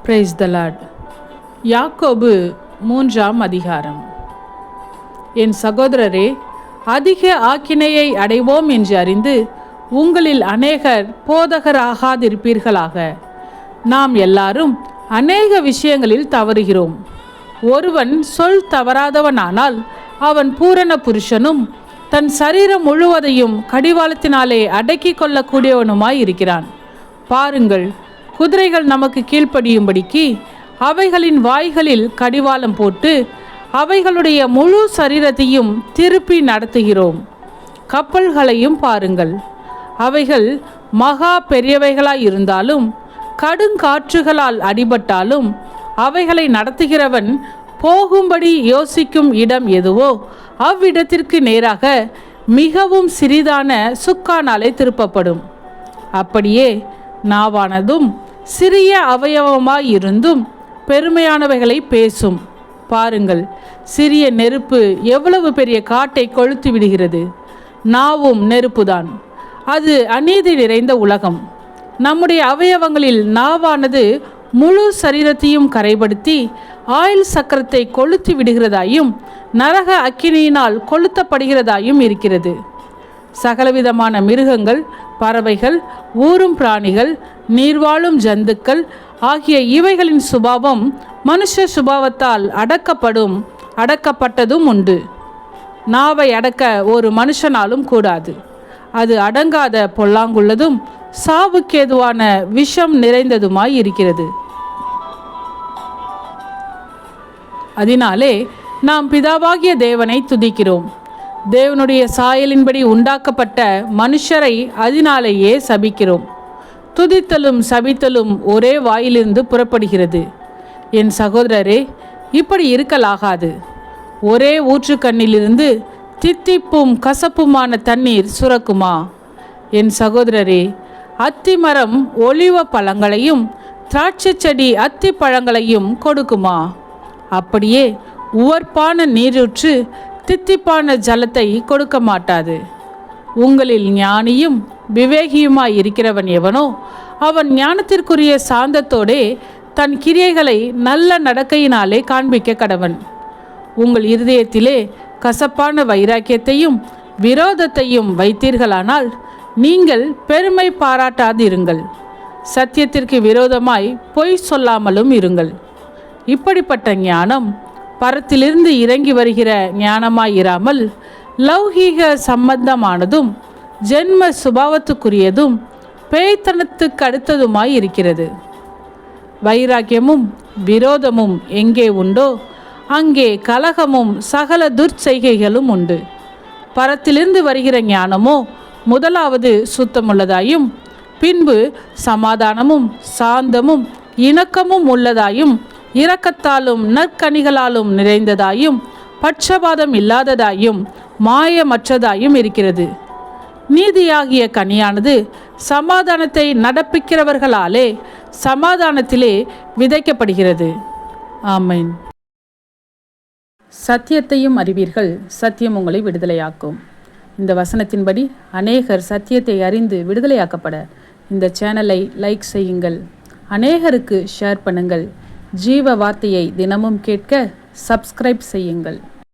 Praise the Lord. யாக்கோபு 3ஆம் அதிகாரம். என் சகோதரரே, அதிக ஆக்கினையை அடைவோம் என்று அறிந்து உங்களில் அநேகர் போதகராகாதிருப்பீர்களாக. நாம் எல்லாரும் அநேக விஷயங்களில் தவறுகிறோம். ஒருவன் சொல் தவறாதவனானால் அவன் பூரண புருஷனும் தன் சரீரம் முழுவதையும் கடிவாளத்தினாலே அடக்கி கொள்ளக்கூடியவனுமாய் இருக்கிறான். பாருங்கள், குதிரைகள் நமக்கு கீழ்ப்படியும்படிக்கு அவைகளின் வாய்களில் கடிவாளம் போட்டு அவைகளுடைய முழு சரீரத்தையும் திருப்பி நடத்துகிறோம். கப்பல்களையும் பாருங்கள், அவைகள் மகா பெரியவைகளாய் இருந்தாலும் கடுங்காற்றுகளால் அடிபட்டாலும் அவைகளை நடத்துகிறவன் போகும்படி யோசிக்கும் இடம் எதுவோ அவ்விடத்திற்கு நேராக மிகவும் சிறிதான சுக்கானாலே திருப்பப்படும். அப்படியே நாவானதும் சிறிய அவயவமாயிருந்தும் பெருமையானவைகளை பேசும். பாருங்கள், சிறிய நெருப்பு எவ்வளவு பெரிய காட்டை கொளுத்து விடுகிறது. நாவும் நெருப்புதான். அது அநீதி நிறைந்த உலகம். நம்முடைய அவயவங்களில் நாவானது முழு சரீரத்தையும் கரைப்படுத்தி ஆயில் சக்கரத்தை கொளுத்து விடுகிறதாயும் நரக அக்கினியினால் கொளுத்தப்படுகிறதாயும் இருக்கிறது. சகலவிதமான மிருகங்கள், பறவைகள், ஊரும் பிராணிகள், நீர்வாழும் ஜந்துக்கள் ஆகிய இவைகளின் சுபாவம் மனுஷ சுபாவத்தால் அடக்கப்பட்டதும் உண்டு. நாவை அடக்க ஒரு மனுஷனாலும் கூடாது. அது அடங்காத பொல்லாங்குள்ளதும் சாவுக்கேதுவான விஷம் நிறைந்ததுமாய் இருக்கிறது. அதனாலே நாம் பிதாவாகிய தேவனை துதிக்கிறோம். தேவனுடைய சாயலின்படி உண்டாக்கப்பட்ட மனுஷரை அதனாலேயே சபிக்கிறோம். துதித்தலும் சபித்தலும் ஒரே வாயிலிருந்து புறப்படுகிறது. என் சகோதரரே, இப்படி இருக்கலாகாது. ஒரே ஊற்றுக்கண்ணிலிருந்து தித்திப்பும் கசப்புமான தண்ணீர் சுரக்குமா? என் சகோதரரே, அத்தி மரம் ஒலிவ பழங்களையும் திராட்சை செடி அத்தி பழங்களையும் கொடுக்குமா? அப்படியே உவர்ப்பான நீரூற்று தித்திப்பான ஜலத்தை கொடுக்க மாட்டாது. உங்களில் ஞானியும் விவேகியுமாய் இருக்கிறவன் எவனோ அவன் ஞானத்திற்குரிய சாந்தத்தோடே தன் கிரியைகளை நல்ல நடக்கையினாலே காண்பிக்க கடவன். உங்கள் இருதயத்திலே கசப்பான வைராக்கியத்தையும் விரோதத்தையும் வைத்தீர்களானால் நீங்கள் பெருமை பாராட்டாதிருங்கள். சத்தியத்திற்கு விரோதமாய் பொய் சொல்லாமலும் இருங்கள். இப்படிப்பட்ட ஞானம் பரத்திலிருந்து இறங்கி வருகிற ஞானமாயிராமல் லௌகீக சம்பந்தமானதும் ஜென்ம சுபாவத்துக்குரியதும் பேய்த்தனத்துக்கு அடுத்ததுமாய் இருக்கிறது. வைராக்கியமும் விரோதமும் எங்கே உண்டோ அங்கே கலகமும் சகல துர்ச்செய்கைகளும் உண்டு. பரத்திலிருந்து வருகிற ஞானமோ முதலாவது சுத்தமுள்ளதாயும் பின்பு சமாதானமும் சாந்தமும் இணக்கமும் உள்ளதாயும் இரக்கத்தாலும் நற்கனிகளாலும் நிறைந்ததாயும் பட்சபாதம் இல்லாததாயும் மாயமற்றதாயும் இருக்கிறது. நீதியாகிய கனியானது சமாதானத்தை நடப்பிக்கிறவர்களாலே சமாதானத்திலே விதைக்கப்படுகிறது. ஆமென். சத்தியத்தையும் அறிவீர்கள், சத்தியம் உங்களை விடுதலையாக்கும். இந்த வசனத்தின்படி அநேகர் சத்தியத்தை அறிந்து விடுதலையாக்கப்பட இந்த சேனலை லைக் செய்யுங்கள், அநேகருக்கு ஷேர் பண்ணுங்கள். ஜீவ வார்த்தையை தினமும் கேட்க சப்ஸ்கிரைப் செய்யுங்கள்.